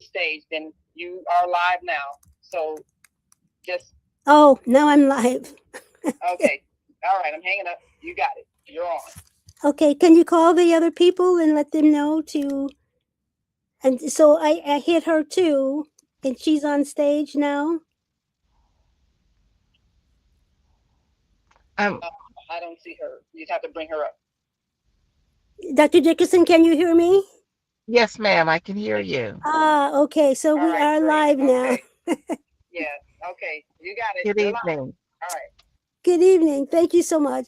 stage, then you are live now. So just Oh, now I'm live. okay. All right, I'm hanging up. You got it. You're on. Okay, can you call the other people and let them know to? And so I hit her too, and she's on stage now. Um, Uh, I don't see her. You just have to bring her up. Dr. Dickerson, can you hear me? yes, ma'am, I can hear you. Ah, okay, so All we right, are great. live now. Okay. Yeah. Okay. You got it. Good You're live. evening. All right. Good evening. Thank you so much.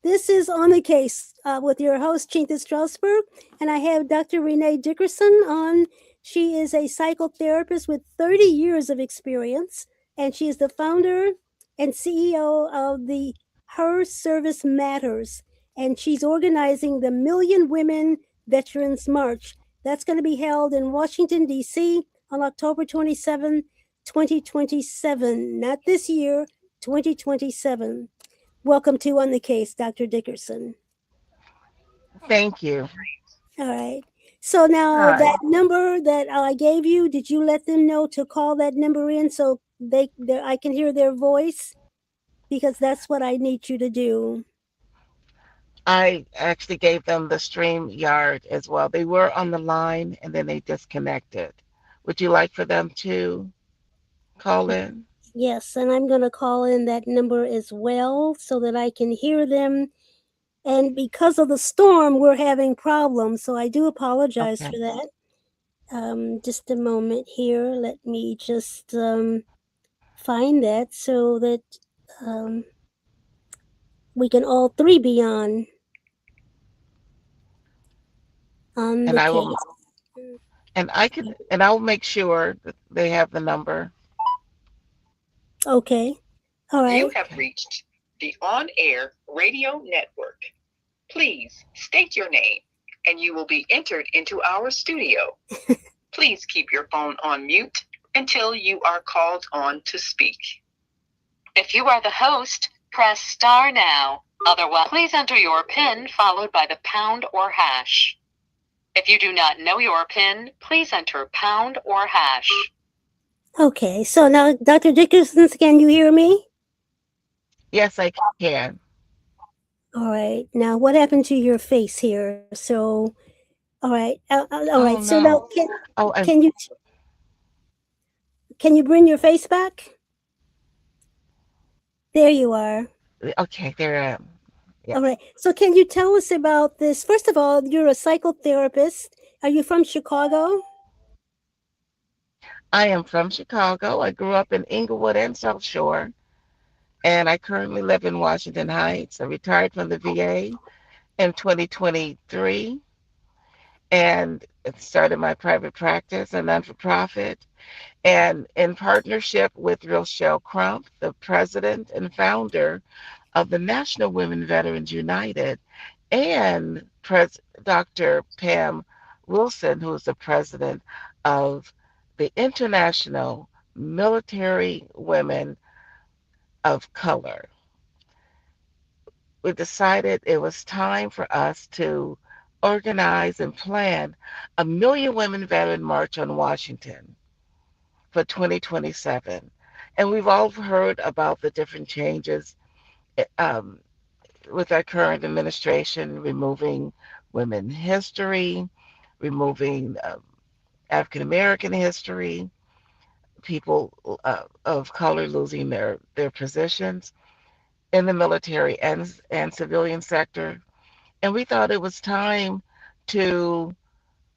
This is On the Case with your host, Chinta Strausberg, and I have Dr. Renee Dickerson on. She is a psychotherapist with 30 years of experience, and she is the founder and CEO of the Her Service Matters, and she's organizing the Million Women Veterans March. That's going to be held in Washington, D.C. on October 27, 2027. Not this year, 2027. Welcome to On the Case, Dr. Dickerson. Thank you. All right. So now Hi. that number that I gave you, did you let them know to call that number in so I can hear their voice? Because that's what I need you to do. I actually gave them the stream yard as well. They were on the line and then they disconnected. Would you like for them to call in? Yes, and I'm going to call in that number as well so that I can hear them. And because of the storm, we're having problems. So I do apologize Okay. for that. Just a moment here. Let me just find that so that um, we can all three be on And the I case. will and I will make sure that they have the number. Okay. All You right. have reached the On Air Radio Network. Please state your name and you will be entered into our studio. Please keep your phone on mute until you are called on to speak. If you are the host, press star now. Otherwise, please enter your PIN followed by the pound or hash. If you do not know your PIN, please enter pound or hash. Okay. So now, Dr. Dickerson, can you hear me? Yes, I can. All right. Now, what happened to your face here? So, all right. All right. Oh So now, no. Oh, and can you can you bring your face back? There you are. okay, there I am. All Yes. right. So, can you tell us about this? First of all, you're a psychotherapist. Are you from Chicago? I am from Chicago. I grew up in Inglewood and South Shore, and I currently live in Washington Heights. I retired from the VA in 2023 and started my private practice, a non for profit, and in partnership with Rochelle Crump, the president and founder of the National Women Veterans United, and Dr. Pam Wilson, who is the president of the International Military Women of Color. We decided it was time for us to organize and plan a Million Women Veteran March on Washington for 2027. And we've all heard about the different changes um, with our current administration, removing women history, removing African American history, people of color losing their positions in the military and civilian sector. And we thought it was time to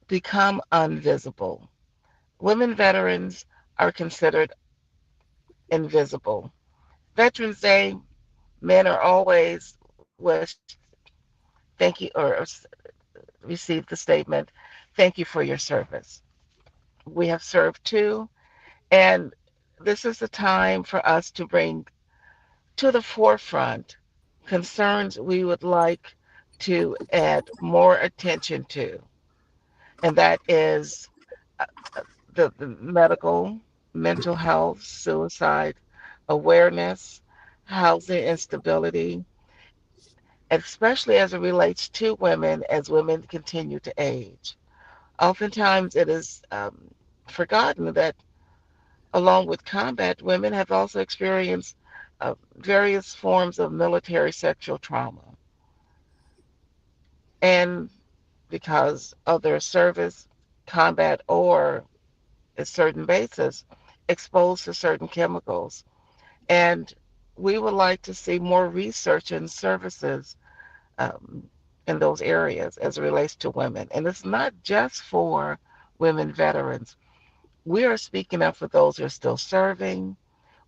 become invisible. Women veterans are considered invisible. Veterans Day, men are always wished thank you or received the statement, thank you for your service. We have served too, and this is the time for us to bring to the forefront concerns we would like to add more attention to, and that is uh, the medical, mental health, suicide awareness, housing instability, especially as it relates to women as women continue to age. Oftentimes, it is forgotten that along with combat, women have also experienced various forms of military sexual trauma. And because of their service, combat, or a certain basis, exposed to certain chemicals. And we would like to see more research and services um, in those areas as it relates to women. And it's not just for women veterans. We are speaking up for those who are still serving.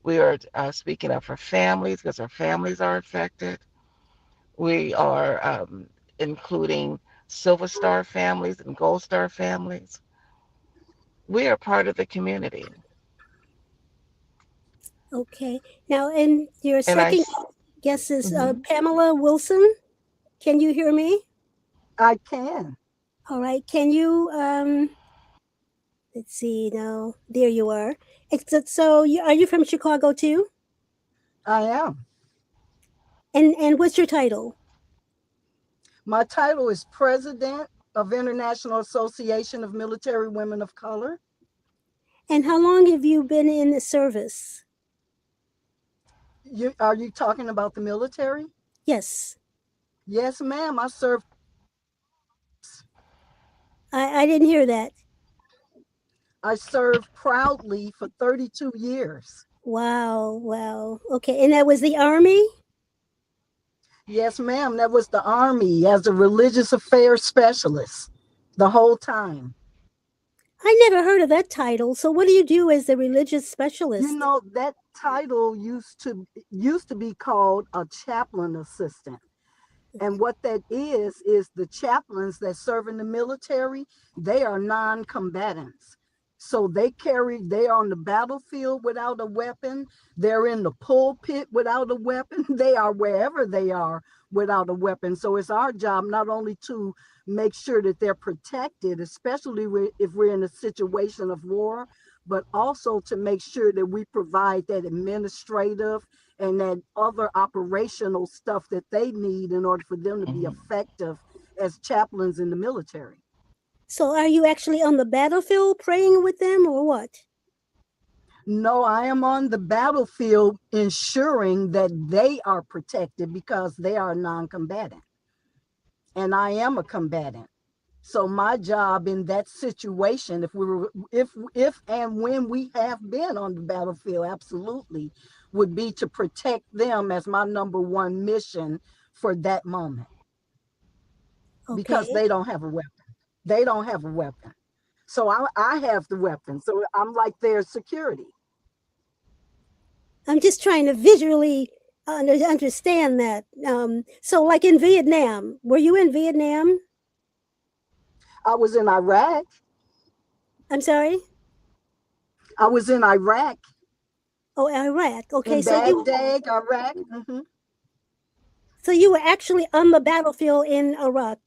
We are speaking up for families because our families are affected. We are including Silver Star families and Gold Star families. We are part of the community. Okay. Now, and your And I, second guest is mhm. Pamela Wilson. Can you hear me? I can. All right. Can you let's see now. There you are. So are you from Chicago too? I am. And what's your title? My title is President of International Association of Military Women of Color. And how long have you been in the service? Are you talking about the military? Yes. Yes, ma'am. I served. I didn't hear that. I served proudly for 32 years. Wow, wow. Okay, and that was the Army? Yes, ma'am. That was the Army as a religious affairs specialist the whole time. I never heard of that title. So what do you do as a religious You specialist? know, that title used to be called a chaplain assistant. And what that is the chaplains that serve in the military, they are non-combatants. So they're on the battlefield without a weapon. They're in the pulpit without a weapon. They are wherever they are without a weapon. So it's our job not only to make sure that they're protected, especially if we're in a situation of war, but also to make sure that we provide that administrative and that other operational stuff that they need in order for them to be Mhm. effective as chaplains in the military. So are you actually on the battlefield praying with them or what? No, I am on the battlefield ensuring that they are protected because they are non-combatant and I am a combatant. So my job in that situation, if and when we have been on the battlefield, absolutely, would be to protect them as my number one mission for that moment because Okay. they don't have a weapon. They don't have a weapon. So I have the weapon. So I'm like their security. I'm just trying to visually understand that. So like in Vietnam, were you in Vietnam? I was in Iraq. I'm sorry? I was in Iraq, Oh, Iraq. Okay, in Baghdad, Iraq. so you were actually on the battlefield in Iraq.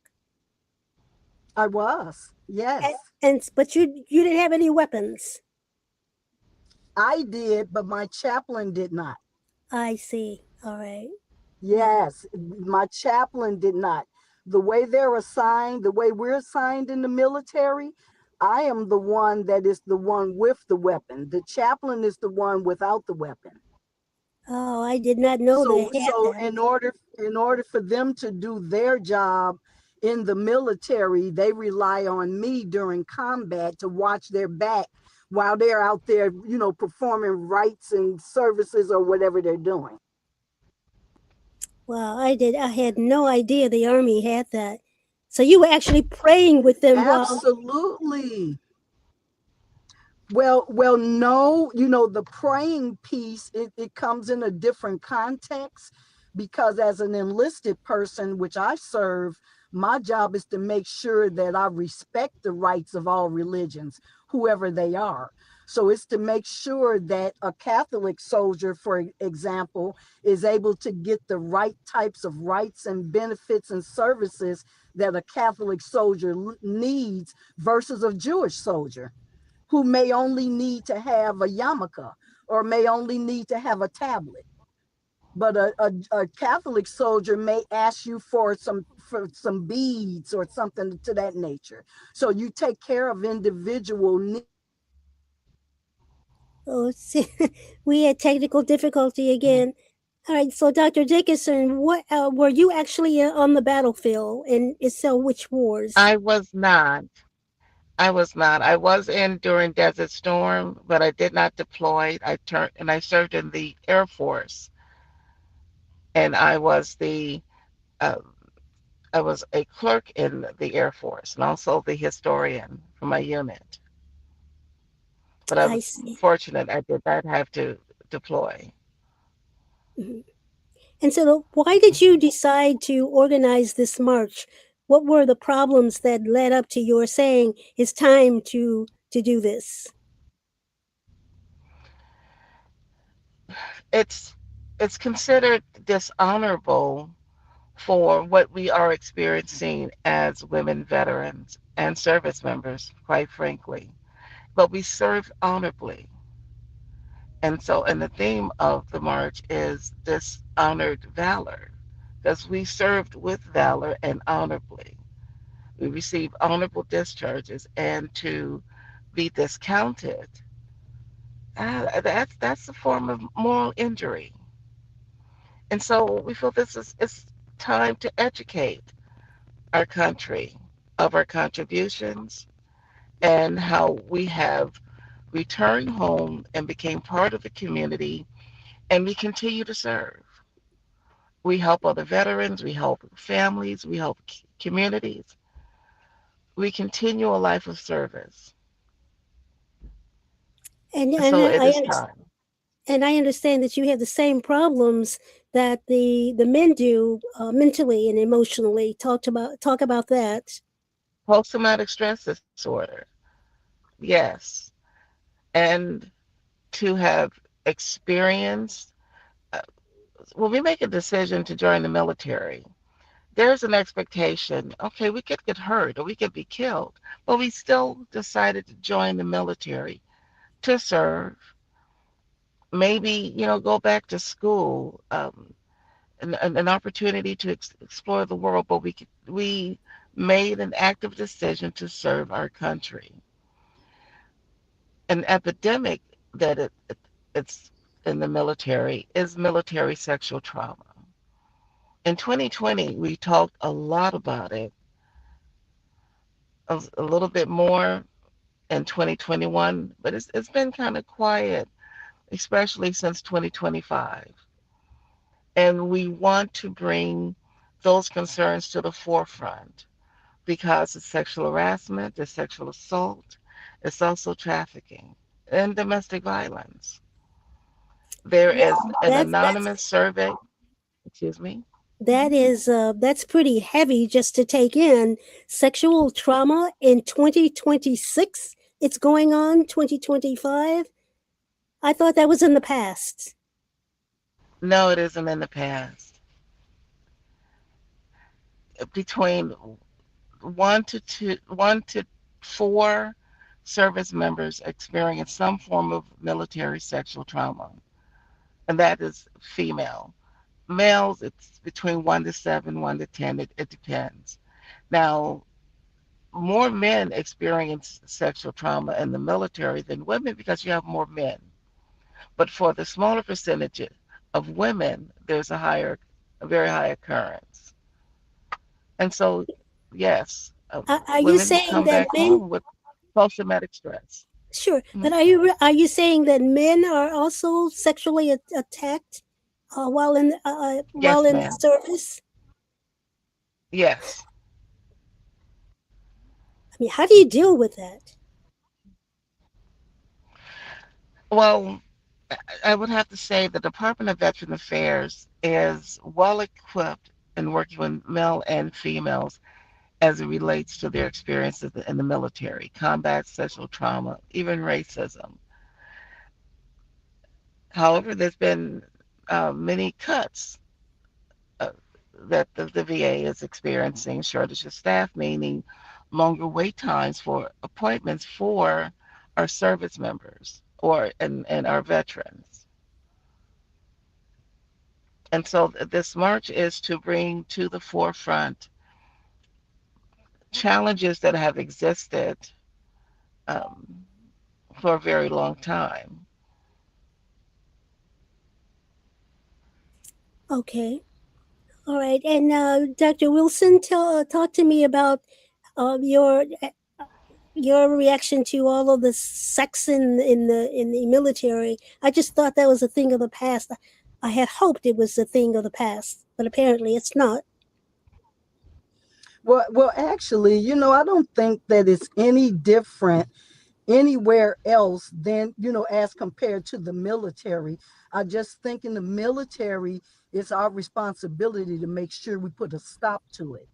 I was, And, yes. and but you didn't have any weapons. I did, but my chaplain did not. I see. All right. Wow. Yes, my chaplain did not. The way they're assigned, the way we're assigned in the military, I am the one that is the one with the weapon. The chaplain is the one without the weapon. Oh, I did not know they had So that. in order for them to do their job in the military, they rely on me during combat to watch their back while they're out there, performing rites and services or whatever they're doing. Well, I had no idea the army had that. So you were actually praying with them while. Absolutely. Well, no, the praying piece, it comes in a different context because as an enlisted person, which I serve, my job is to make sure that I respect the rights of all religions, whoever they are. So it's to make sure that a Catholic soldier, for example, is able to get the right types of rights and benefits and services that a Catholic soldier needs versus a Jewish soldier who may only need to have a yarmulke or may only need to have a tablet. But a Catholic soldier may ask you for some beads or something to that nature. So you take care of individual needs Oh, see, we had technical difficulty again. All right, so Dr. Dickinson, what were you actually on the battlefield, and if so, which wars? I was not. I was not. I was in during Desert Storm, but I did not deploy. I turned and I served in the Air Force, and uh, I was a clerk in the Air Force and also the historian for my unit. But I I was see. fortunate I did not have to deploy. Mhm. And so, why did you decide to organize this march? What were the problems that led up to your saying it's time to do this? It's it's considered dishonorable for what we are experiencing as women veterans and service members, quite frankly. But we serve honorably. And the theme of the march is dishonored valor, because we served with valor and honorably. We received honorable discharges, and to be discounted, that's a form of moral injury. And so we feel this is it's time to educate our country of our contributions and how we have returned home and became part of the community, and we continue to serve. We help other veterans, we help families, we help communities. We continue a life of service. And And and so it I is understand. time. And I understand that you have the same problems that the men do mentally and emotionally. Talk about that. Post traumatic stress disorder. Yes. And to have experienced, uh, when we make a decision to join the military, there's an expectation. Okay, we could get hurt or we could be killed, but we still decided to join the military to serve. Maybe, go back to school, an opportunity to explore the world, but we made an active decision to serve our country. An epidemic that it's in the military is military sexual trauma. In 2020, we talked a lot about it, a little bit more in 2021, but it's been kind of quiet, especially since 2025. And we want to bring those concerns to the forefront because it's sexual harassment, it's sexual assault, it's also trafficking and domestic violence. There is Wow, an anonymous survey, excuse me. that is that's pretty heavy just to take in. Sexual trauma in 2026. It's going on 2025. I thought that was in the past. No, it isn't in the past. Between one to four service members experience some form of military sexual trauma, and that is female. Males, it's between 1 to 7, 1 to 10. It depends. Now, more men experience sexual trauma in the military than women because you have more men. But for the smaller percentage of women, there's a very high occurrence. And so, yes, Are you women saying come that back men? home with post-traumatic stress. Sure, but Mhm. are you saying that men are also sexually attacked while Yes, in the ma'am. service? Yes. I mean, how do you deal with that? Well, I would have to say the Department of Veteran Affairs is well equipped in working with male and females as it relates to their experiences in the military, combat, sexual trauma, even racism. However, there's been many cuts uh, that the VA is experiencing, shortage of staff, meaning longer wait times for appointments for our service members and our veterans. And so this march is to bring to the forefront challenges that have existed um, for a very long time. Okay. All right. And Dr. Wilson, talk to me about your reaction to all of the sex in the military. I just thought that was a thing of the past. I had hoped it was a thing of the past, but apparently it's not. Well, actually, I don't think that it's any different anywhere else than, as compared to the military. I just think in the military, it's our responsibility to make sure we put a stop to it.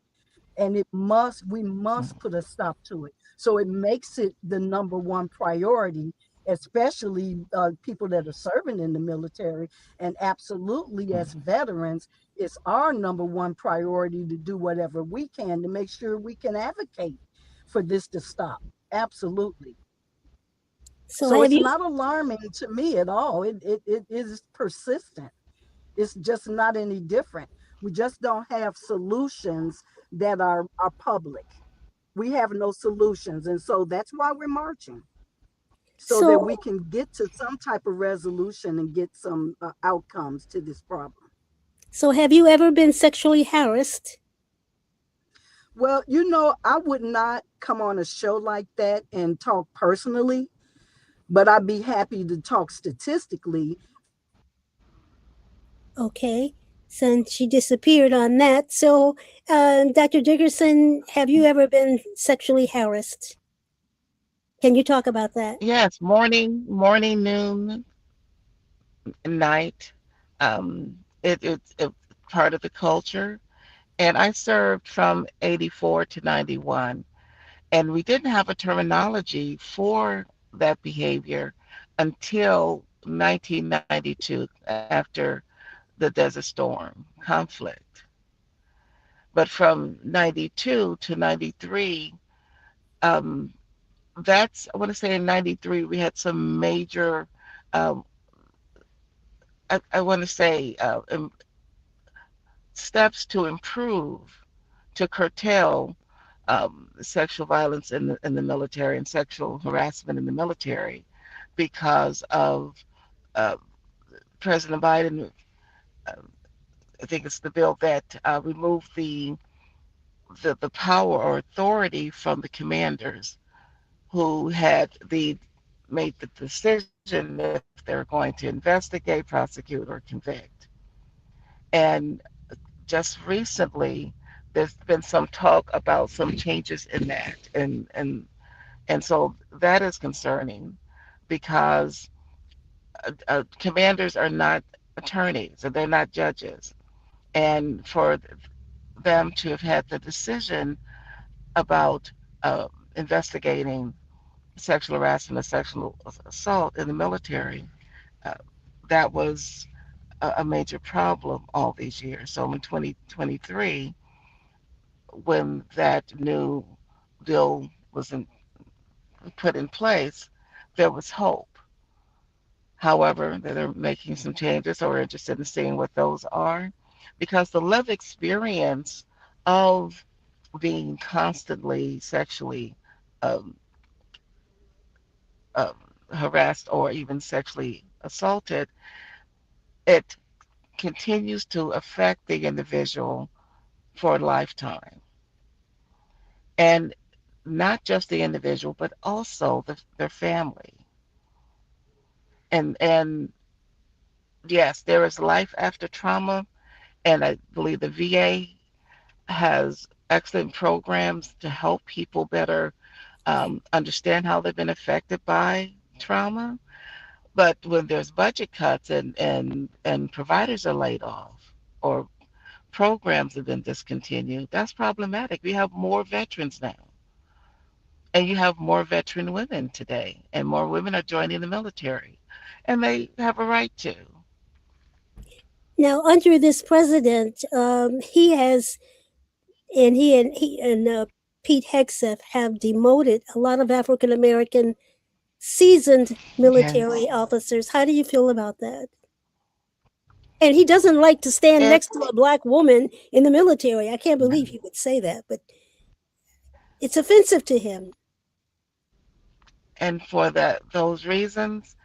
And we must put a stop to it. So it makes it the number one priority, especially people that are serving in the military. And absolutely, as veterans, it's our number one priority to do whatever we can to make sure we can advocate for this to stop. Absolutely. So So have it's you? not alarming to me at all. It is persistent. It's just not any different. We just don't have solutions that are public. We have no solutions. And so that's why we're marching, so that So we can get to some type of resolution and get some outcomes to this problem. so have you ever been sexually harassed? Well, I would not come on a show like that and talk personally, but I'd be happy to talk statistically. Okay. Since she disappeared on that. So, Dr. Dickerson, have you ever been sexually harassed? Can you talk about that? Yes, morning, noon, night. It's part of the culture. And I served from 84 to 91. And we didn't have a terminology for that behavior until 1992 after the Desert Storm conflict. But from 92 to 93, um, I want to say in 93, we had some major, um, I want to say, steps to improve, to curtail sexual violence in the military and sexual harassment in the military because of uh, President Biden. Uh, I think it's the bill that removed the power or authority from the commanders who had made the decision if they're going to investigate, prosecute, or convict. And just recently, there's been some talk about some changes in that, and so that is concerning because commanders are not attorneys and they're not judges, and for them to have had the decision about investigating sexual harassment or sexual assault in the military, uh, that was a major problem all these years. So in 2023, when that new bill was put in place, there was hope. However, they're making some changes, or we're interested in seeing what those are, because the lived experience of being constantly sexually um, um, harassed or even sexually assaulted, it continues to affect the individual for a lifetime. And not just the individual, but also their family. And yes, there is life after trauma, and I believe the VA has excellent programs to help people better understand how they've been affected by trauma. But when there's budget cuts and providers are laid off or programs have been discontinued, that's problematic. We have more veterans now. And you have more veteran women today, and more women are joining the military, and they have a right to. Now, under this president, he has, and he and Pete Hegseth have demoted a lot of African American seasoned military Yes. officers. How do you feel about that? And he doesn't like to stand It next to a black woman in the military. I can't believe he would say that, but it's offensive to him. and for those reasons,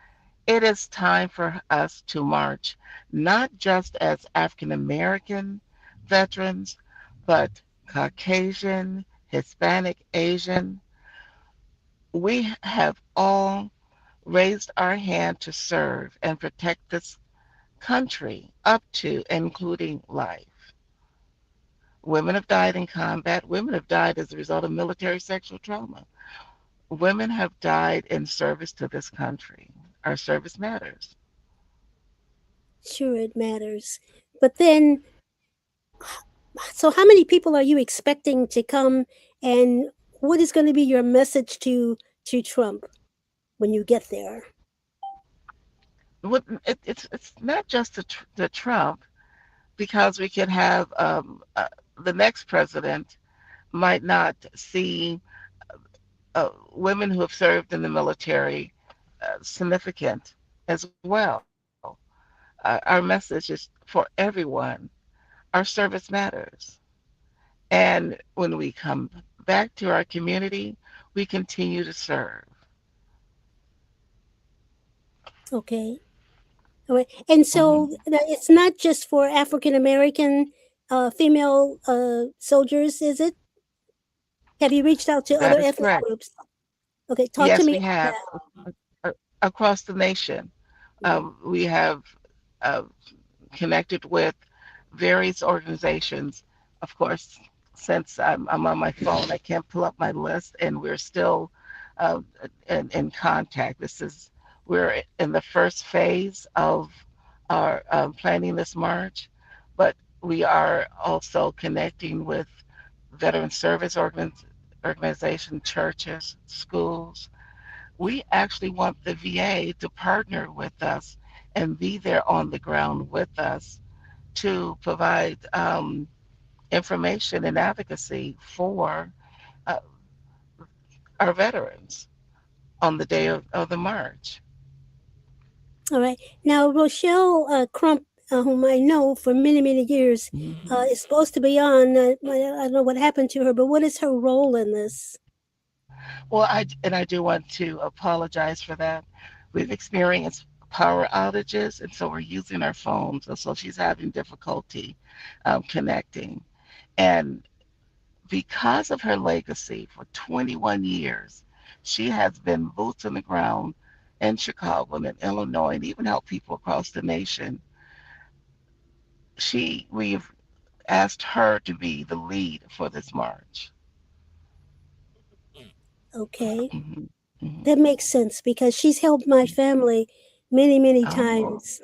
It is time for us to march, not just as African American veterans, but Caucasian, Hispanic, Asian. We have all raised our hand to serve and protect this country up to and including life. Women have died in combat. Women have died as a result of military sexual trauma. Women have died in service to this country. Our service matters. Sure, it matters. But then, so how many people are you expecting to come, and what is going to be your message to Trump when you get there? It's not just the Trump, because we could have the next president might not see women who have served in the military significant as well. Our message is for everyone. Our service matters. And when we come back to our community, we continue to serve. Okay. All right. And Mhm. so it's not just for African American female soldiers, is it? Have you reached out to That other is ethnic correct. groups? Okay, talk to Yes, me we about have that. across the nation. Mhm. We have uh, connected with various organizations. Of course, since I'm on my phone, I can't pull up my list, and we're still uh, in contact. We're in the first phase of our planning this march, but we are also connecting with veteran service organizations, churches, schools. We actually want the VA to partner with us and be there on the ground with us to provide information and advocacy for uh, our veterans on the day of the march. All right. Now, Rochelle Crump, whom I know for many, many years, Mhm. is supposed to be on. I don't know what happened to her, but what is her role in this? Well, I do want to apologize for that. We've experienced power outages, and so we're using our phones, and so she's having difficulty connecting. And because of her legacy for 21 years, she has been boots on the ground in Chicago and in Illinois, and even helped people across the nation. We've asked her to be the lead for this march. Okay. Hmm. Hmm. That makes sense because she's helped my family many, many Oh, times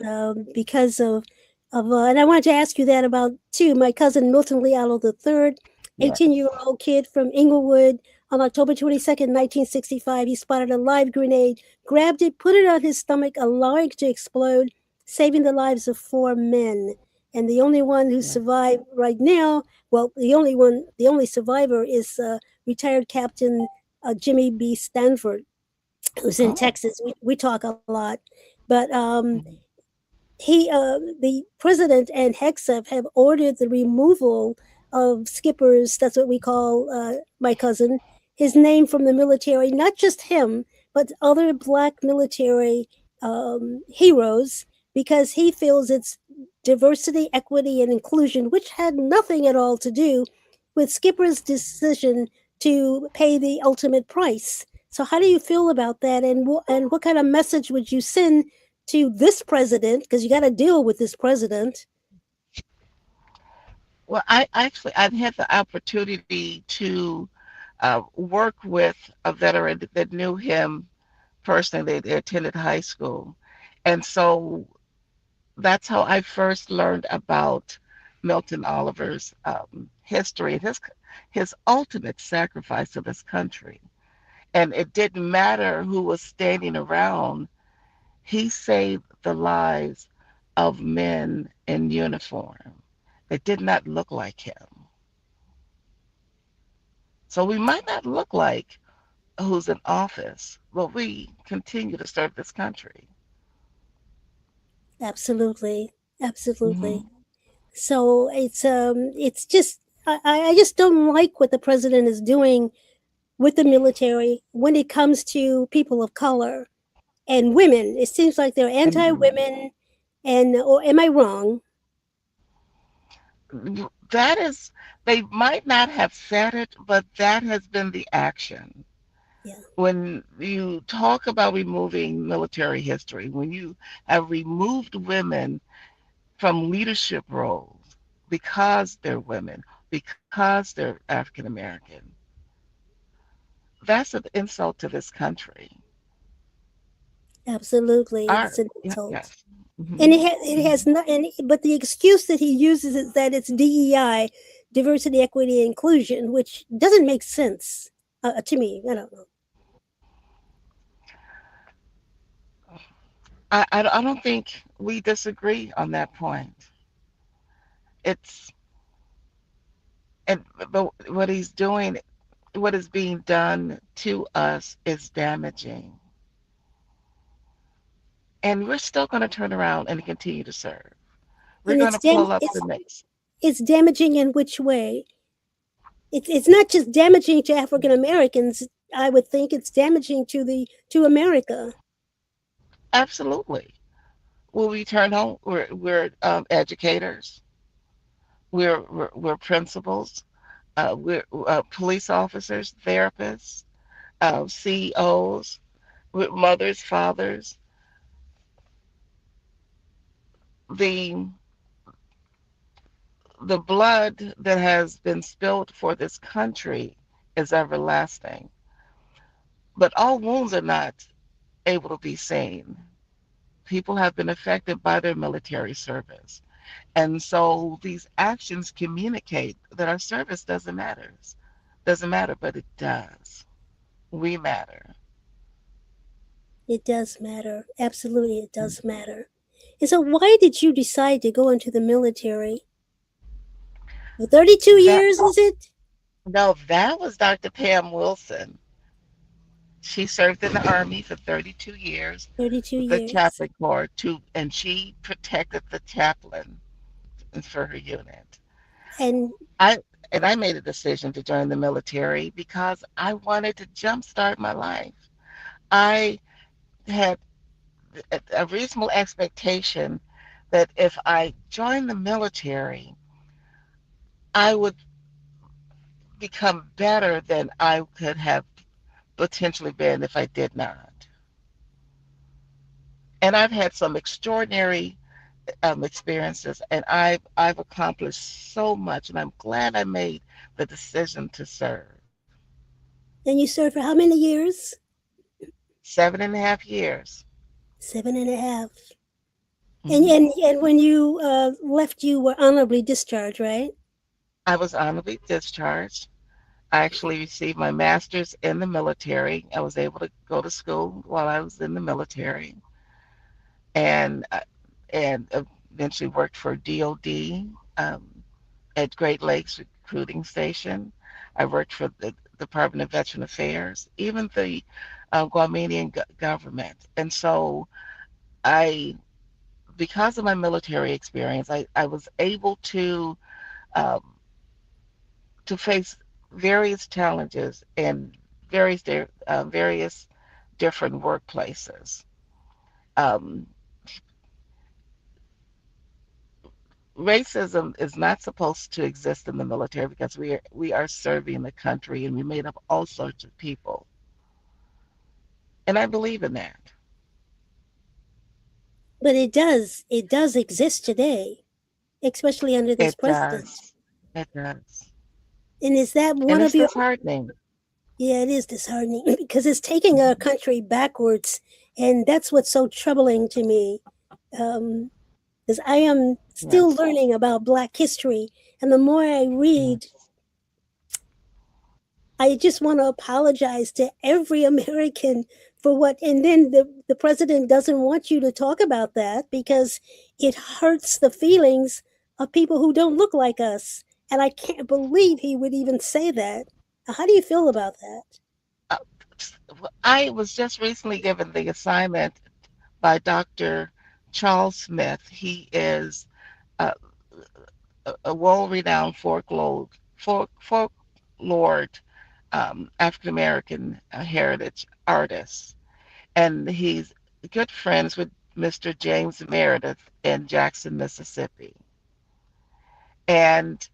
because of and I wanted to ask you that about too. My cousin Milton Lealo the third, yes. 18-year-old kid from Inglewood on October 22nd, 1965. He spotted a live grenade, grabbed it, put it on his stomach, allowing it to explode, saving the lives of 4 men. And the only one who Yeah. survived right now, well, the only survivor is retired Captain Jimmy B. Stanford, who's in Oh. Texas. We talk a lot, but Mhm. the president and Hegseth have ordered the removal of Skipper's. That's what we call my cousin. His name from the military, not just him, but other black military heroes, because he feels it's diversity, equity, and inclusion, which had nothing at all to do with Skipper's decision to pay the ultimate price. So, how do you feel about that? And what kind of message would you send to this president? Because you got to deal with this president. Well, I've had the opportunity to work with a veteran that knew him personally. They attended high school, and so that's how I first learned about Milton Oliver's history and his ultimate sacrifice to this country. And it didn't matter who was standing around. He saved the lives of men in uniform that did not look like him. So we might not look like who's in office, but we continue to serve this country. Absolutely, absolutely. Hmm. So it's just I just don't like what the president is doing with the military when it comes to people of color. and women. It seems like they're And anti-women, and or am I wrong? that is, they might not have said it, but that has been the action. Yeah, When you talk about removing military history, when you have removed women from leadership roles because they're women, because they're African American, that's an insult to this country. absolutely, Our, it's an yeah, insult. yes. And Hmm. it Hmm. has not. And but the excuse that he uses is that it's DEI, diversity, equity, and inclusion, which doesn't make sense to me. I don't know. I don't think we disagree on that point. It's and but what he's doing, what is being done to us is damaging. And we're still going to turn around and continue to serve. We're And going to pull up the next. it's damaging in which way? It's not just damaging to African Americans. I would think it's damaging to the to America. Absolutely. Will we turn home? We're educators. We're principals. We're police officers, therapists, CEOs, we're mothers, fathers. The the blood that has been spilled for this country is everlasting. But all wounds are not able to be seen. People have been affected by their military service. And so these actions communicate that our service doesn't matter, but it does. We matter. It does matter. Absolutely, it does matter. And so, why did you decide to go into the military? For 32 That years, is it? no, that was Dr. Pam Wilson. She served in the Army for 32 years 32 with the years. chaplain corps too, and she protected the chaplain for her unit. And I and I made a decision to join the military because I wanted to jumpstart my life. I had a reasonable expectation that if I joined the military, I would become better than I could have potentially been if I did not. And I've had some extraordinary experiences, and I've accomplished so much, and I'm glad I made the decision to serve. you served for how many years? 7.5 years. 7.5. Hmm. And when you left, you were honorably discharged, right? I was honorably discharged. I actually received my master's in the military. I was able to go to school while I was in the military, and and eventually worked for DOD at Great Lakes Recruiting Station. I worked for the Department of Veteran Affairs, even the Guamanian government. And so I, because of my military experience, I was able um, to face various challenges in various different workplaces. Um, Racism is not supposed to exist in the military because we are serving the country and we made up all sorts of people. And I believe in that. But it does exist today, especially under this It president. does. It does. And is that one And of it's your? disheartening. Yeah, it is disheartening because it's taking our country backwards, and that's what's so troubling to me. Um, because I am still Yes. learning about Black history, and the more I read, Yes. I just want to apologize to every American for what. And then the president doesn't want you to talk about that because it hurts the feelings of people who don't look like us. And I can't believe he would even say that. How do you feel about that? Uh, I was just recently given the assignment by Dr. Charles Smith. He is a, a world-renowned folklore African American heritage artist, and he's good friends with Mr. James Meredith in Jackson, Mississippi. And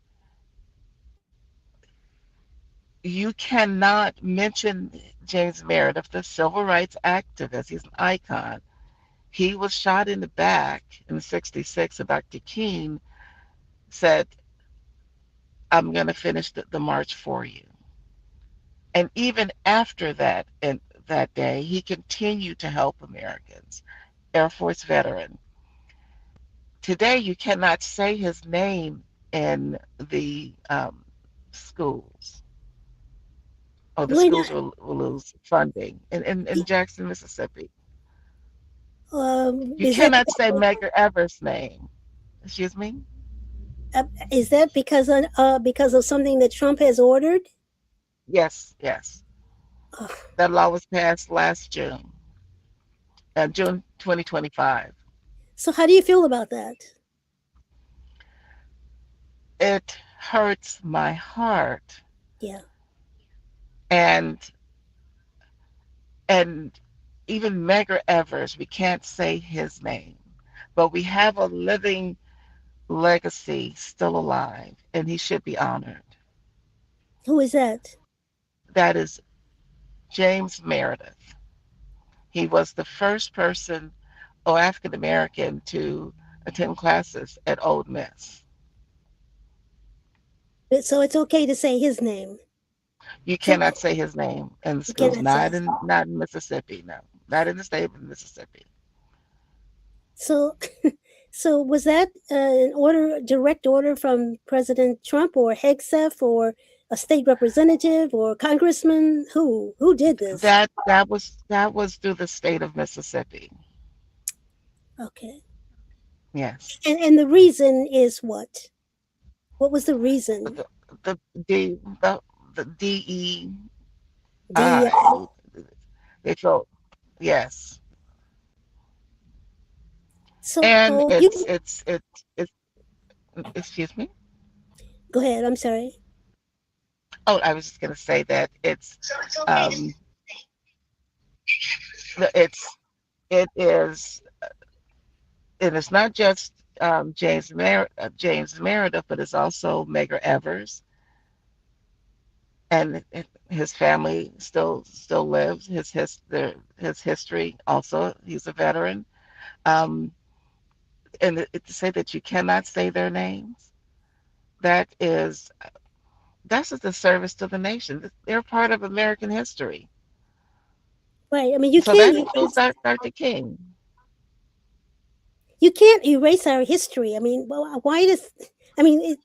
you cannot mention James Meredith, the civil rights activist. He's an icon. He was shot in the back in '66, and Dr. King said, I'm going to finish the march for you. And even after that, and that day, he continued to help Americans. Air Force veteran. Today, you cannot say his name in the schools, or the Why schools not? will lose funding in Jackson, Mississippi. You Is that cannot say Medgar Evers' name. Excuse me? is that because of something that Trump has ordered? Yes, yes. Ugh. That law was passed last June, June 2025. So how do you feel about that? It hurts my heart. Yeah. And and even Medgar Evers, we can't say his name, but we have a living legacy still alive, and he should be honored. Who is that? That is James Meredith. He was the first person, or African American, to attend classes at Old Miss. So it's okay to say his name. You So cannot say his name in the you schools, cannot say his. not in Mississippi, no, not in the state of Mississippi. So, so was that an order, direct order from President Trump or Hegseth or a state representative or congressman? Who did this? That was through the state of Mississippi. Okay, Yes. and the reason is what? What was the reason? The the DEI. The They felt yes, so and oh you it's excuse me. go ahead. I'm sorry. Oh, I was just gonna say that um it's it is and it's not just James Meredith, but it's also Medgar Evers, and his family still lives. His history also. He's a veteran. Um, and to say that you cannot say their names, that is that's just a service to the nation. They're part of American history. Right. I mean, you So can't that includes erase. Dr. King. You can't erase our history. I mean, why does? I mean,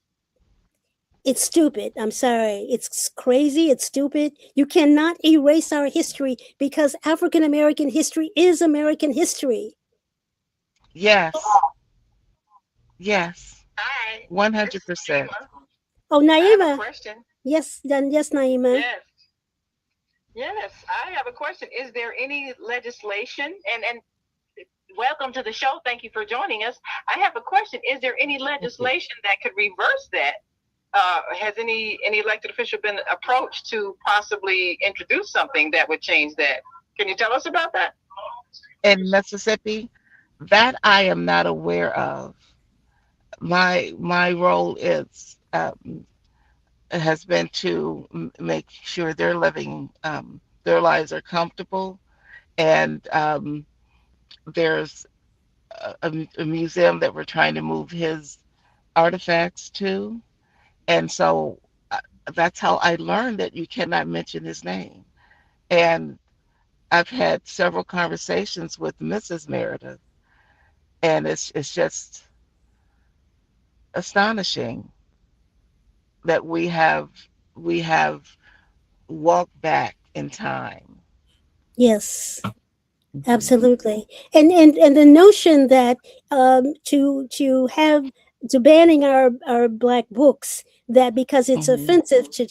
it's stupid. I'm sorry. It's crazy. It's stupid. You cannot erase our history because African American history is American history. Yes, yes, Hi, this is 100%. Naima. Oh, I have a Naima. question. Yes, then yes, Naima. Yes, yes, I have a question. Is there any legislation? And welcome to the show. Thank you for joining us. I have a question. Is there any legislation that could reverse that? Has any elected official been approached to possibly introduce something that would change that? Can you tell us about that? In Mississippi, that I am not aware of. My role is has been to make sure they're living their lives are comfortable, and there's a museum that we're trying to move his artifacts to, and so that's how I learned that you cannot mention his name. And I've had several conversations with Mrs. Meredith, and it's just astonishing that we have walked back in time. Yes. Mhm. Absolutely, and the notion that to have to banning our black books, that because it's Mhm. offensive to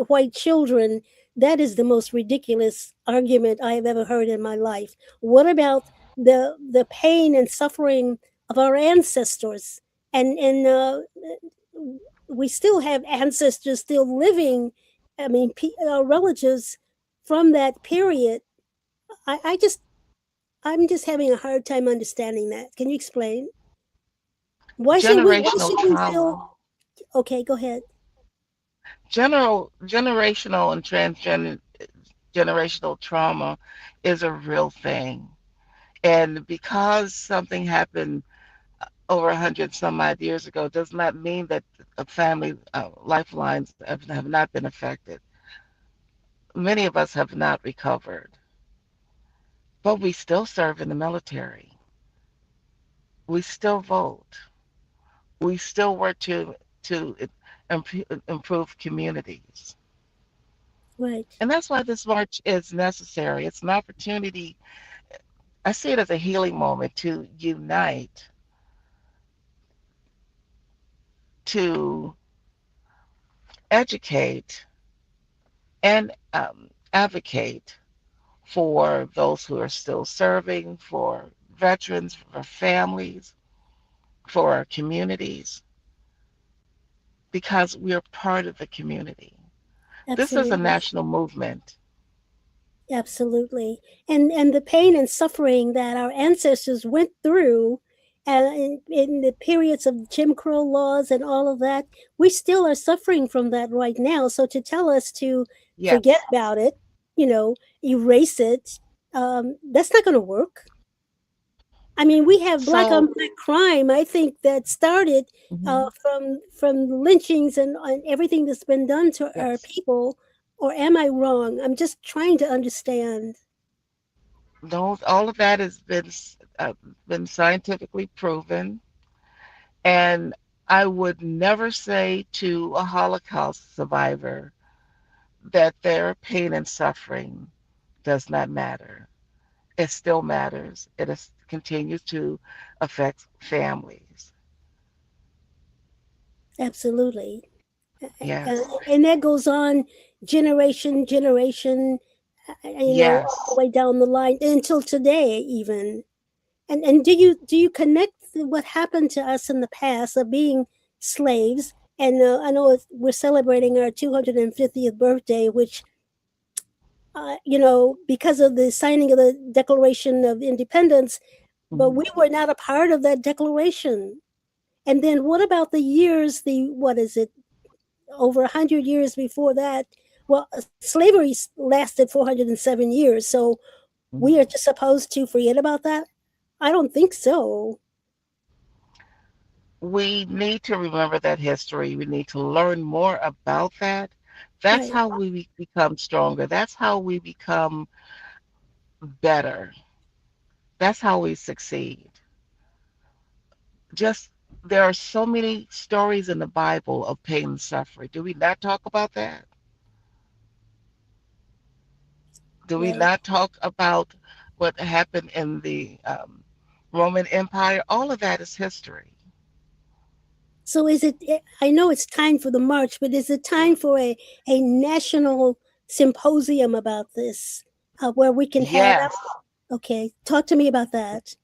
white children, that is the most ridiculous argument I have ever heard in my life. What about the pain and suffering of our ancestors, and we still have ancestors still living. I mean, our relatives from that period. I just I'm just having a hard time understanding that. Can you explain? Why should we? Why Generational should we feel? trauma, Okay, go ahead. generational and generational trauma is a real thing. And because something happened over 100 some odd years ago does not mean that family lifelines have not been affected. Many of us have not recovered, but we still serve in the military. We still vote. We still work to improve communities. Right. And that's why this march is necessary. It's an opportunity. I see it as a healing moment to unite, to educate, and advocate for those who are still serving, for veterans, for families, for our communities, because we are part of the community. This is a Absolutely. national movement. Absolutely. And the pain and suffering that our ancestors went through in the periods of Jim Crow laws and all of that, we still are suffering from that right now. So to tell us to forget Yes. about it, erase it, that's not going to work. I mean, we have black on So, black crime. I think that started mhm, from lynchings and everything that's been done to our yes, people. Or am I wrong? I'm just trying to understand. those all of that has been scientifically proven, and I would never say to a Holocaust survivor that their pain and suffering does not matter. It still matters. Continues to affect families. Absolutely. Yes. And that goes on generation, all the Yes. way down the line until today, even. And do you connect what happened to us in the past of being slaves? And I know we're celebrating our 250th birthday, which because of the signing of the Declaration of Independence, but we Mhm. were not a part of that declaration. And then what about the years, what is it, over 100 years before that? Well, slavery lasted 407 years. So we are Mhm. just supposed to forget about that? I don't think so. We need to remember that history. We need to learn more about that. That's Right. how we become stronger. That's how we become better. That's how we succeed. Just there are so many stories in the Bible of pain and suffering. Do we not talk about that? Do we Right. not talk about what happened in the Roman Empire? All of that is history. So I know it's time for the march, but is it time for a national symposium about this, where we can have, Yes, okay, talk to me about that.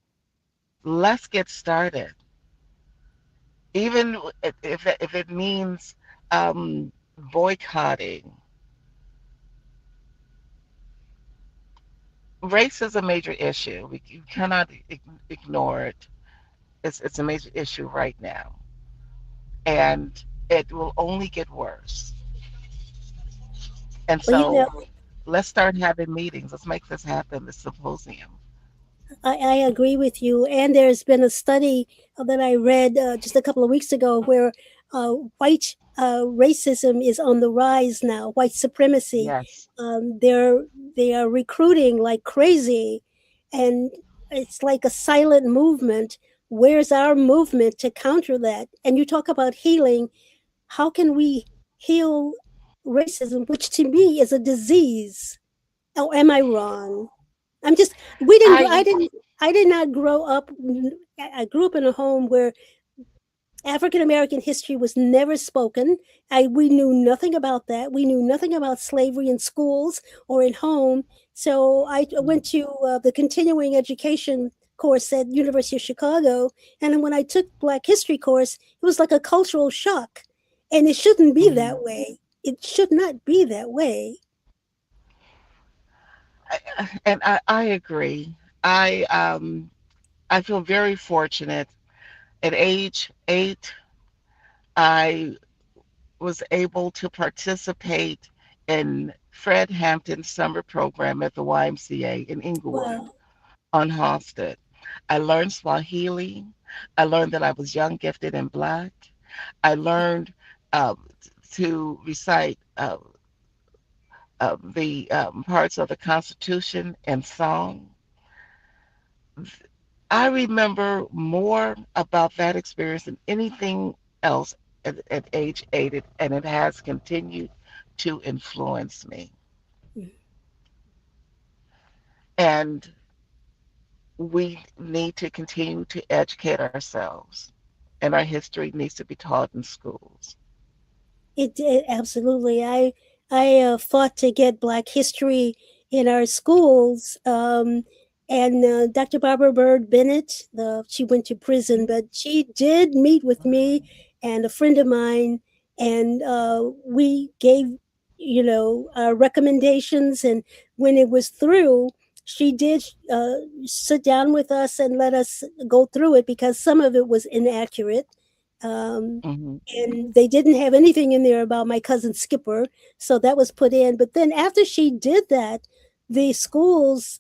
let's get started. Even if it means boycotting. Race is a major issue. You cannot ignore it. It's a major issue right now, and it will only get worse. And Well, so let's start having meetings. Let's make this happen. The symposium. I agree with you. And there's been a study that I read just a couple of weeks ago where white racism is on the rise now. White supremacy. Yes. They are recruiting like crazy, and it's like a silent movement. Where's our movement to counter that? And you talk about healing. How can we heal racism, which to me is a disease? Or am I wrong? I'm just we didn't gr- I I did not grow up. I grew up in a home where African American history was never spoken. We knew nothing about that. We knew nothing about slavery in schools or in home. So I went to the continuing education course at University of Chicago, and when I took Black History course, it was like a cultural shock, and it shouldn't be mhm. that way. It should not be that way. And I agree. I um, I feel very fortunate. At age 8, I was able to participate in Fred Hampton's summer program at the YMCA in Inglewood Wow. on Halsted. I learned Swahili. I learned that I was young, gifted, and black. I learned uh, to recite the parts of the Constitution and song. I remember more about that experience than anything else at age 8, and it has continued to influence me. Mm. And we need to continue to educate ourselves, and our history needs to be taught in schools. It absolutely. I fought to get Black history in our schools, and Dr. Barbara Bird Bennett, she went to prison, but she did meet with me and a friend of mine, and we gave, our recommendations. And when it was through, she did sit down with us and let us go through it because some of it was inaccurate. Um, Hmm. and they didn't have anything in there about my cousin Skipper, so that was put in. But then after she did that, the schools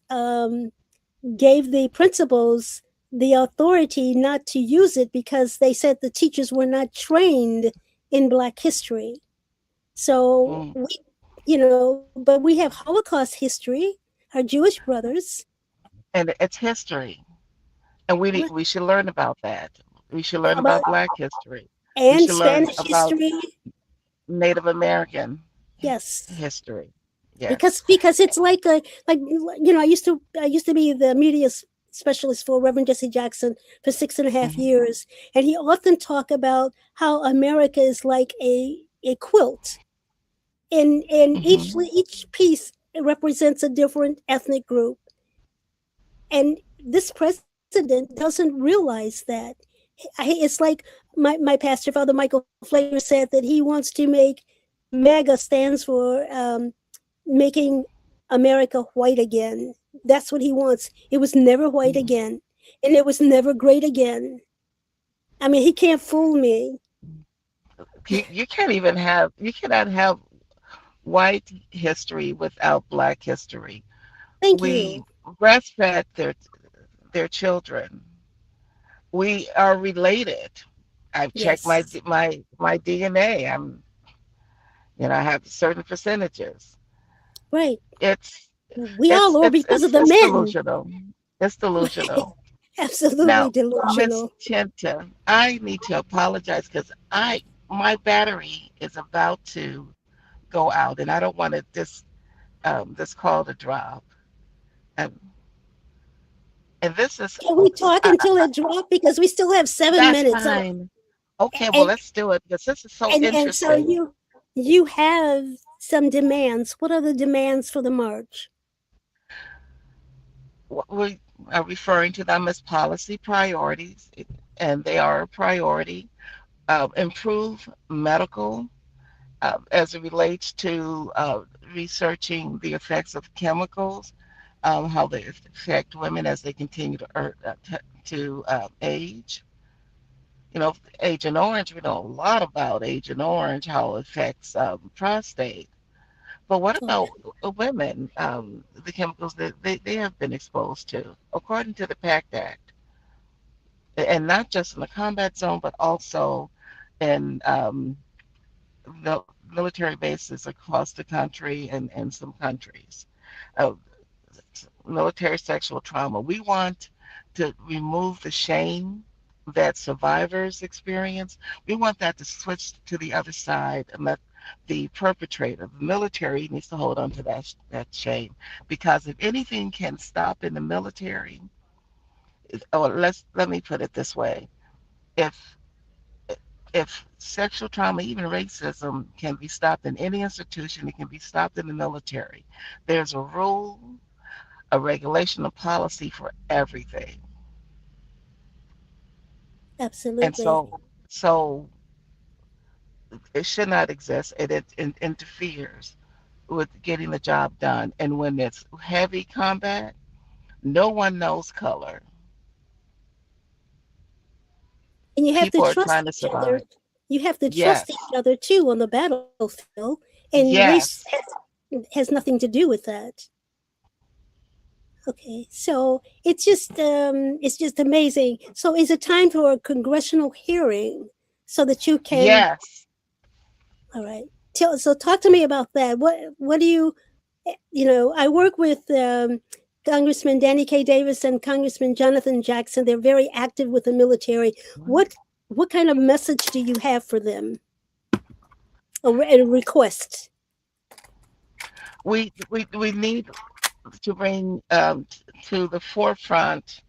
gave the principals the authority not to use it because they said the teachers were not trained in Black history. So Mm. but we have Holocaust history, our Jewish brothers. And it's history, and we should learn about that. We should learn About, about Black history. We and should learn Spanish about history. Native American Yes. history. because Yes. because it's like I used to be the media specialist for Reverend Jesse Jackson for 6.5 years, and he often talk about how America is like a quilt, and each Hmm. each piece represents a different ethnic group, and this president doesn't realize that. It's like my pastor, Father Michael Flager, said that he wants to make MAGA stands for making America white again. That's what he wants. It was never white again, and it was never great again. I mean, he can't fool me. You can't even have, you cannot have white history without Black history. Thank We you. breastfed their children. We are related. I've checked my Yes, my DNA. I have certain percentages. right. It's We all are because of the it's men. delusional. It's delusional. Absolutely Now, Miss delusional. Chinta, I need to apologize because I my battery is about to go out, and I don't want this call to drop. And and this is Can we talk until it dropped? Because we still have 7 minutes. So, That's fine. Okay, well and let's do it because this is so so interesting. you have some demands. What are the demands for the march? We are referring to them as policy priorities, and they are a priority. Improve medical as it relates to researching the effects of chemicals, how they affect women as they continue to age. Agent Orange, we know a lot about Agent Orange, how it affects prostate. But what Oh, about women, the chemicals that they have been exposed to, according to the PACT Act, and not just in the combat zone, but also in military bases across the country and some countries. Uh, Military sexual trauma. We want to remove the shame that survivors experience. We want that to switch to the other side and let the perpetrator, the military, needs to hold on to that shame. Because if anything can stop in the military, or let me put it this way: if if sexual trauma, even racism, can be stopped in any institution, it can be stopped in the military. There's a rule, a regulation, a policy for everything. And absolutely. so it should not exist. It interferes with getting the job done. And when it's heavy combat, No one knows color. And you have to People are trust trying to each other. survive. You have to trust each Yes, other too on the battlefield. And yes, has nothing to do with that. Okay, so it's just amazing. So is it time for a congressional hearing so that you can? yes. All right, so talk to me about that. What do you, you know? I work with Congressman Danny K. Davis and Congressman Jonathan Jackson. They're very active with the military. What kind of message do you have for them? A request. We need to bring to the forefront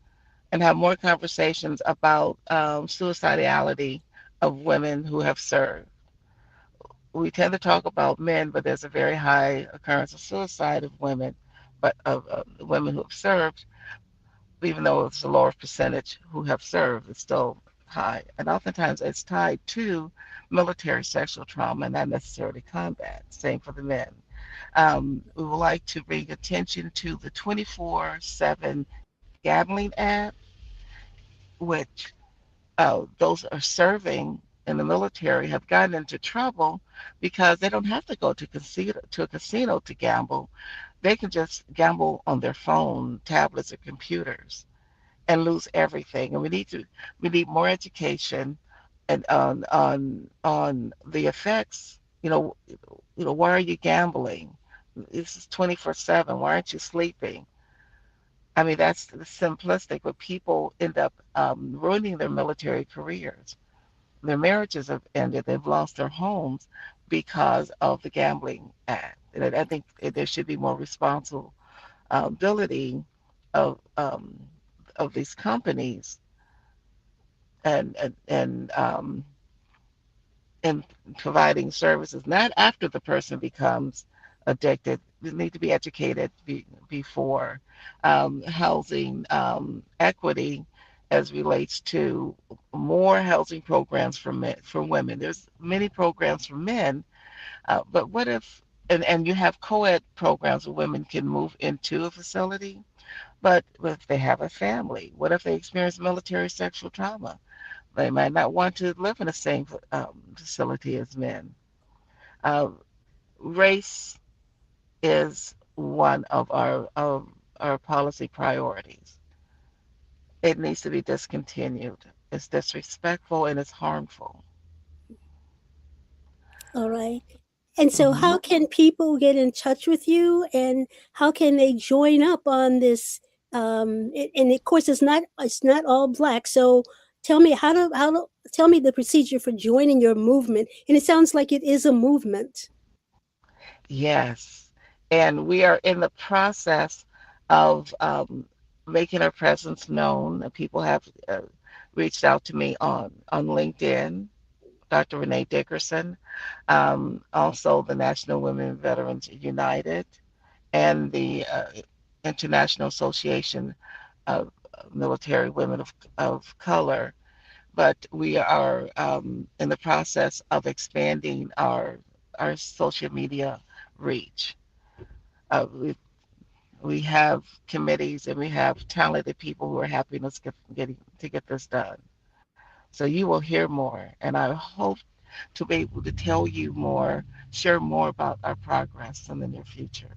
and have more conversations about suicidality of women who have served. We tend to talk about men, but there's a very high occurrence of suicide of women, but of women who have served, even though it's a lower percentage who have served, it's still high. And oftentimes it's tied to military sexual trauma and not necessarily combat. Same for the men. We would like to bring attention to the 24/7 gambling app, which those are serving in the military have gotten into trouble because they don't have to go to a casino to gamble. They can just gamble on their phone, tablets, or computers and lose everything. And we need more education and on the effects. Why are you gambling? This is 24/7. Why aren't you sleeping? I mean, that's simplistic, but people end up ruining their military careers. Their marriages have ended. They've lost their homes because of the gambling act. And I think there should be more responsibility of these companies and in providing services, not after the person becomes addicted. They need to be educated before housing equity as relates to more housing programs for men, for women. There's many programs for men, but what if and you have co-ed programs where women can move into a facility, but if they have a family, what if they experience military sexual trauma? They might not want to live in the same facility as men. Uh, Race is one of our policy priorities. It needs to be discontinued. It's disrespectful and it's harmful. All right. And so, Hmm. how can people get in touch with you, and how can they join up on this? And of course, it's not all black. So, tell me how to tell me the procedure for joining your movement. And it sounds like it is a movement. Yes, and we are in the process of making our presence known. People have reached out to me on LinkedIn, Dr. Renee Dickerson, also the National Women Veterans United, and the International Association of Military Women of Color. But we are in the process of expanding our social media reach. We have committees and we have talented people who are helping us get this done. So you will hear more, and I hope to be able to tell you more, share more about our progress in the near future.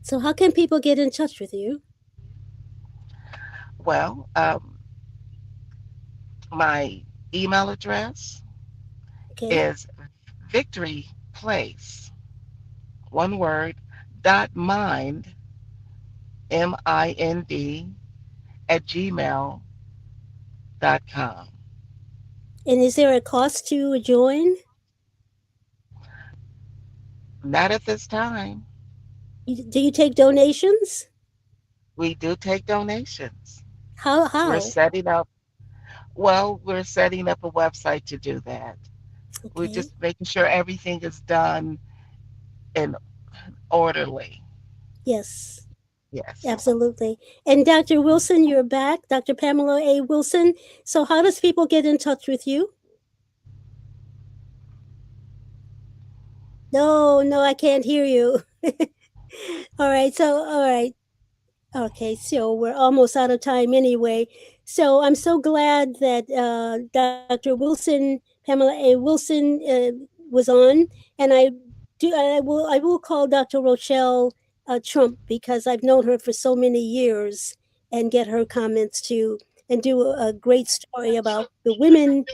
So, how can people get in touch with you? Well, my email address Okay. is victory place, one word, dot mind, mind, at gmail.com. And is there a cost to join? Not at this time. Do you take donations? We do take donations. How We're how? setting up, well, we're setting up a website to do that. We're Okay. just making sure everything is done and orderly. Yes. Yes. Absolutely. And Dr. Wilson, you're back. Dr. Pamela A. Wilson. So, how does people get in touch with you? No, no, I can't hear you. All right. So, all right. Okay, so we're almost out of time anyway. So I'm so glad that Dr. Wilson, Pamela A. Wilson, was on, and I will call Dr. Rochelle Trump because I've known her for so many years, and get her comments too, and do a great story about the women.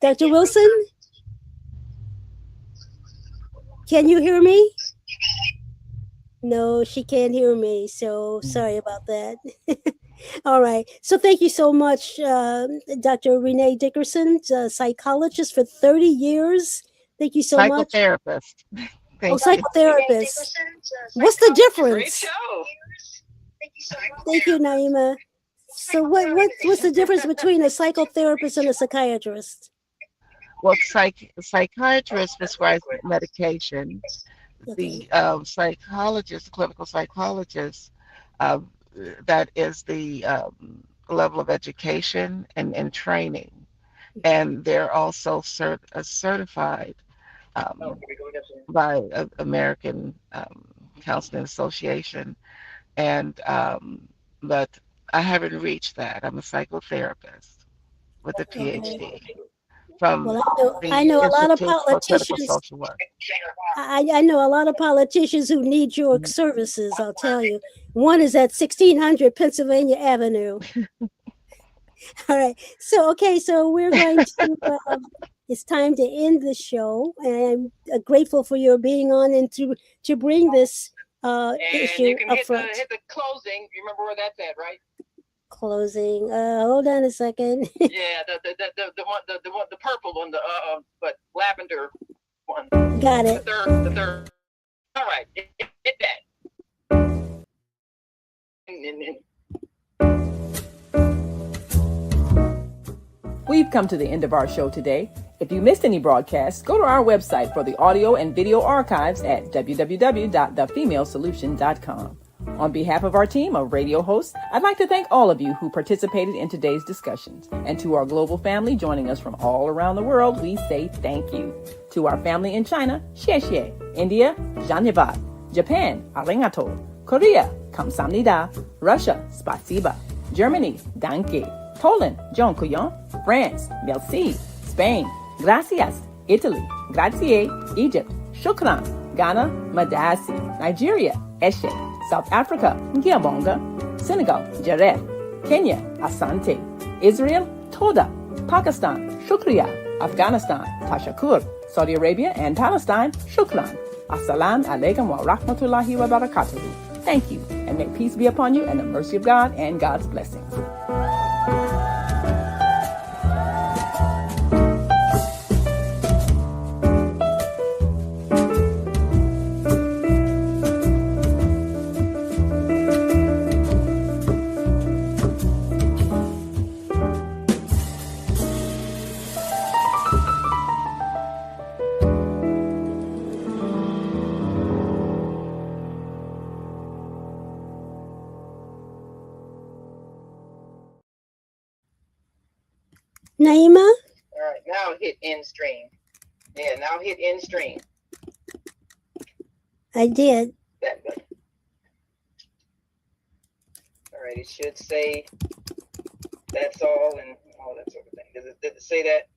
Dr. Wilson, can you hear me? No, she can't hear me, so sorry about that. All right. So thank you so much, Dr. Renee Dickerson, psychologist for 30 years. Thank you so much. Psychotherapist. Oh, Thank you. psychotherapist. What's the Great difference? show. Thank you, Naima. So what's the difference between a psychotherapist and a psychiatrist? Well, psychiatrist prescribes medication. Okay. The psychologist, clinical psychologist, uh, that is the level of education and training. And they're also certified by American Counseling Association. And but I haven't reached that. I'm a psychotherapist with a Okay. PhD from Well, I the know a lot of Institute for Clinical politicians. Social Work. I know a lot of politicians who need your services, I'll tell you. One is at 1600 Pennsylvania Avenue. All right. So, okay. So we're going to, it's time to end the show. And I'm grateful for your being on and to bring this And issue you can up hit front. the closing. You remember where that's at, right? Closing. Hold on a second. Yeah, the purple one, but lavender one. Got it. The third. All right, hit that. And We've come to the end of our show today. If you missed any broadcasts, go to our website for the audio and video archives at www.thefemalesolution.com. On behalf of our team of radio hosts, I'd like to thank all of you who participated in today's discussions. And to our global family joining us from all around the world, we say thank you. To our family in China, xie xie. India, Dhanyavad. Japan, arigato. Korea, kamsamnida. Russia, spasiba. Germany, danke. Poland, dziękuję. France, merci. Spain, gracias. Italy, grazie. Egypt, shukran. Ghana, madasi. Nigeria, eshe. South Africa, ngiyabonga. Senegal, jareh. Kenya, asante. Israel, toda. Pakistan, shukriya. Afghanistan, tashakur. Saudi Arabia and Palestine, shukran. Assalamu alaikum wa rahmatullahi wa barakatuhu. Thank you, and may peace be upon you and the mercy of God and God's blessings. Naima? all right, now hit end stream. Yeah, now hit end stream. I did. That button. All right, it should say that's all and all that sort of thing. Did it say that?